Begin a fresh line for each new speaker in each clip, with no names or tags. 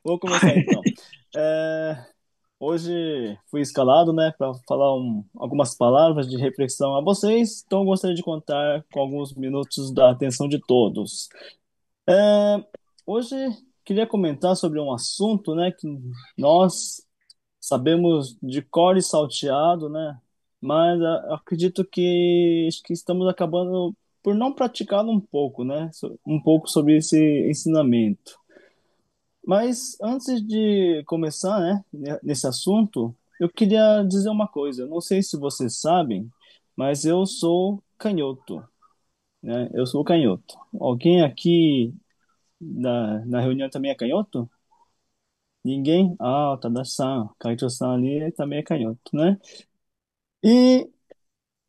Vou começar então. É, Hoje fui escalado, né, para falar algumas palavras de reflexão a vocês, então gostaria de contar com alguns minutos da atenção de todos. É, Hoje queria comentar sobre um assunto, né, que nós sabemos de cor e salteado, né, mas acredito que estamos acabando por não praticá-lo um pouco, né, um pouco sobre esse ensinamento. Mas antes de começar, né, nesse assunto, eu queria dizer uma coisa. Eu não sei se vocês sabem, mas eu sou canhoto, né? Eu sou canhoto. Alguém aqui na reunião também é canhoto? Ninguém? Ah, o Tada-san, Kaito-san ali também é canhoto, né? E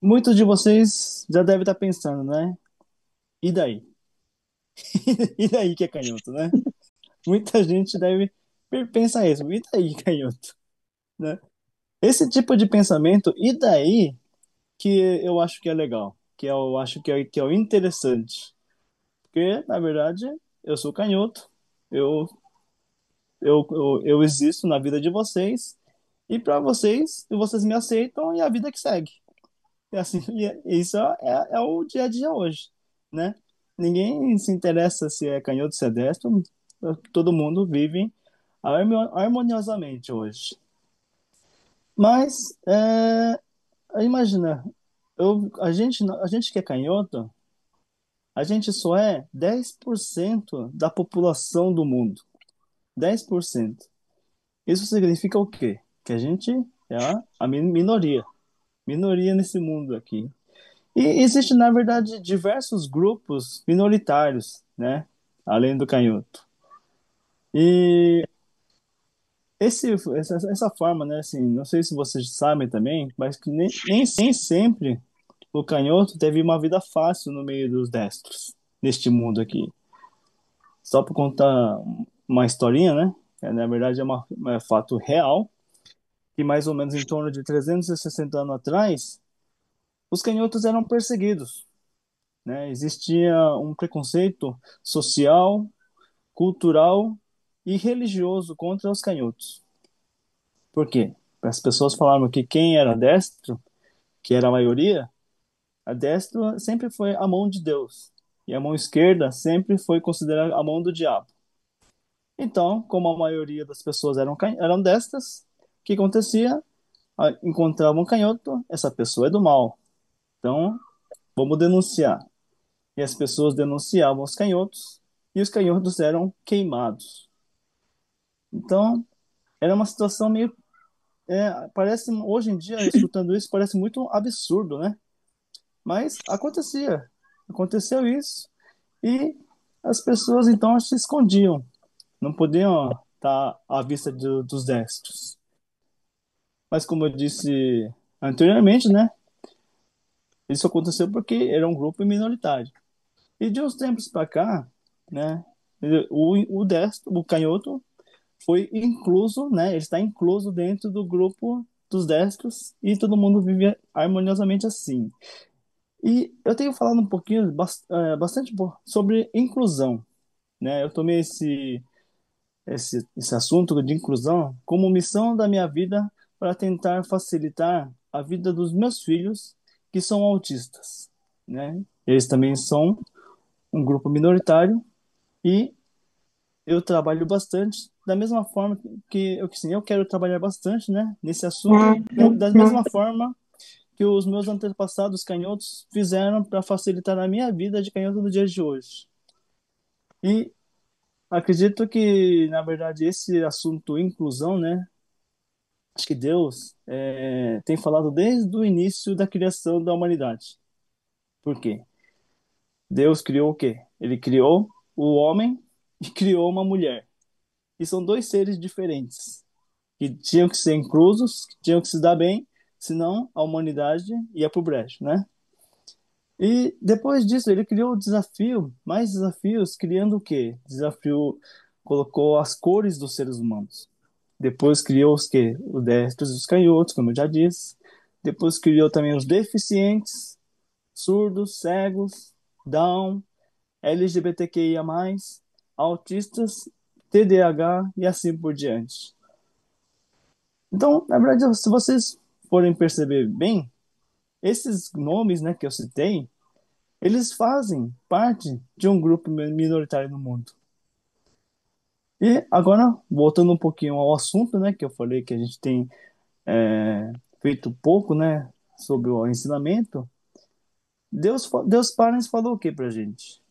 muitos de vocês já devem estar pensando, né? E daí? E daí que é canhoto, né? Muita gente deve pensar isso. E daí, canhoto? Né? Esse tipo de pensamento, e daí que eu acho que é legal, que eu acho que é o interessante. Porque, na verdade, eu sou canhoto, eu, eu existo na vida de vocês, e para vocês, vocês me aceitam e a vida que segue. E assim, isso é o dia a dia hoje, né? Ninguém se interessa se é canhoto, se é destro, todo mundo vive harmoniosamente hoje. Mas, imagina, a gente que é canhoto, a gente só é 10% da população do mundo. 10%. Isso significa o quê? Que a gente é a minoria. Minoria nesse mundo aqui. E existe, na verdade, diversos grupos minoritários, né? Além do canhoto. E essa forma, né? Assim, não sei se vocês sabem também, mas que nem sempre o canhoto teve uma vida fácil no meio dos destros, neste mundo aqui. Só para contar uma historinha, né? Na verdade, é fato real, que mais ou menos em torno de 360 anos atrás, os canhotos eram perseguidos, né? Existia um preconceito social, cultural e religioso contra os canhotos. Por quê? As pessoas falavam que quem era destro, que era a maioria, a destra sempre foi a mão de Deus. E a mão esquerda sempre foi considerada a mão do diabo. Então, como a maioria das pessoas eram destras, o que acontecia? Encontrava um canhoto, essa pessoa é do mal. Então, vamos denunciar. E as pessoas denunciavam os canhotos e os canhotos eram queimados. Então, era uma situação meio. Parece, hoje em dia, escutando isso, parece muito absurdo, né? Mas acontecia. Aconteceu isso. E as pessoas então se escondiam. Não podiam estar à vista dos destros. Mas como eu disse anteriormente, né? Isso aconteceu porque era um grupo minoritário. E de uns tempos para cá, né? O destro, o canhoto, foi incluso, né? Ele está incluso dentro do grupo dos destros e todo mundo vive harmoniosamente assim. E eu tenho falado um pouquinho, bastante sobre inclusão, né? Eu tomei esse assunto de inclusão como missão da minha vida para tentar facilitar a vida dos meus filhos que são autistas, né? Eles também são um grupo minoritário e eu trabalho bastante da mesma forma que sim, eu quero trabalhar bastante, né, nesse assunto, da mesma forma que os meus antepassados canhotos fizeram para facilitar a minha vida de canhoto no dia de hoje. E acredito que, na verdade, esse assunto inclusão, né, acho que Deus tem falado desde o início da criação da humanidade. Por quê? Deus criou o quê? Ele criou o homem e criou uma mulher. E são dois seres diferentes, que tinham que ser inclusos, que tinham que se dar bem, senão a humanidade ia pro brejo, né? E depois disso, ele criou o desafio, mais desafios, criando o quê? Desafio, colocou as cores dos seres humanos. Depois criou os quê? Os destros e os canhotos, como eu já disse. Depois criou também os deficientes, surdos, cegos, Down, LGBTQIA+, autistas TDAH e assim por diante. Então, na verdade, se vocês forem perceber bem, esses nomes, né, que eu citei, eles fazem parte de um grupo minoritário no mundo. E agora, voltando um pouquinho ao assunto, né, que eu falei que a gente tem feito pouco, né, sobre o ensinamento, Deus Parents falou o que pra gente?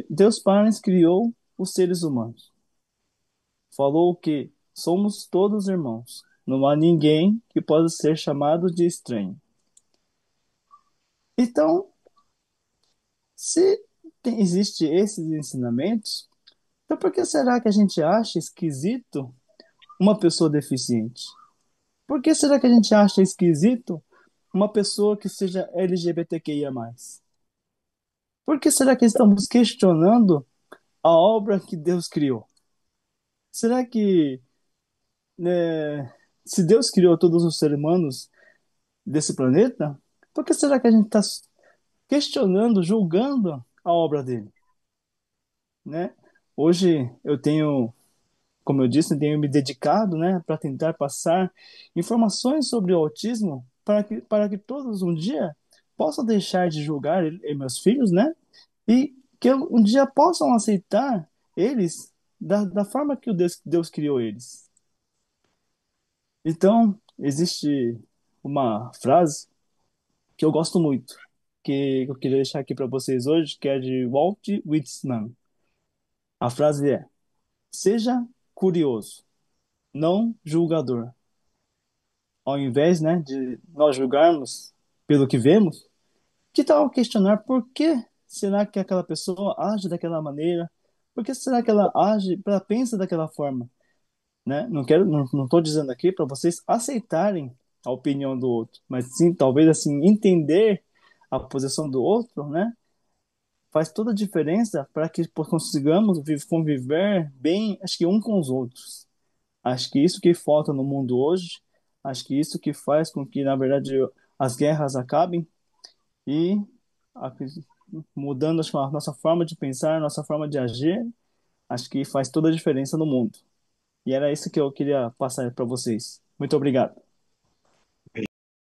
Deus Parents criou os seres humanos. Falou que somos todos irmãos. Não há ninguém que possa ser chamado de estranho. Então, se existe esses ensinamentos, então por que será que a gente acha esquisito uma pessoa deficiente? Por que será que a gente acha esquisito uma pessoa que seja LGBTQIA+. Por que será que estamos questionando a obra que Deus criou? Será que, se Deus criou todos os seres humanos desse planeta, por que será que a gente está questionando, julgando a obra dele, né? Hoje eu tenho, como eu disse, eu tenho me dedicado, né, para tentar passar informações sobre o autismo para que todos um dia possam deixar de julgar meus filhos, né? E que um dia possam aceitar eles da forma que Deus criou eles. Então, existe uma frase que eu gosto muito, que eu queria deixar aqui para vocês hoje, que é de Walt Whitman. A frase é: seja curioso, não julgador. Ao invés, né, de nós julgarmos pelo que vemos, que tal questionar por que será que aquela pessoa age daquela maneira? Por que será que ela age, ela pensa daquela forma, né? Não estou dizendo aqui para vocês aceitarem a opinião do outro, mas sim, talvez assim entender a posição do outro, né? Faz toda a diferença para que consigamos conviver bem, acho que um com os outros. Acho que isso que falta no mundo hoje, acho que isso que faz com que, na verdade, as guerras acabem e a- mudando acho, a nossa forma de pensar, a nossa forma de agir, acho que faz toda a diferença no mundo. E era isso que eu queria passar para vocês. Muito obrigado.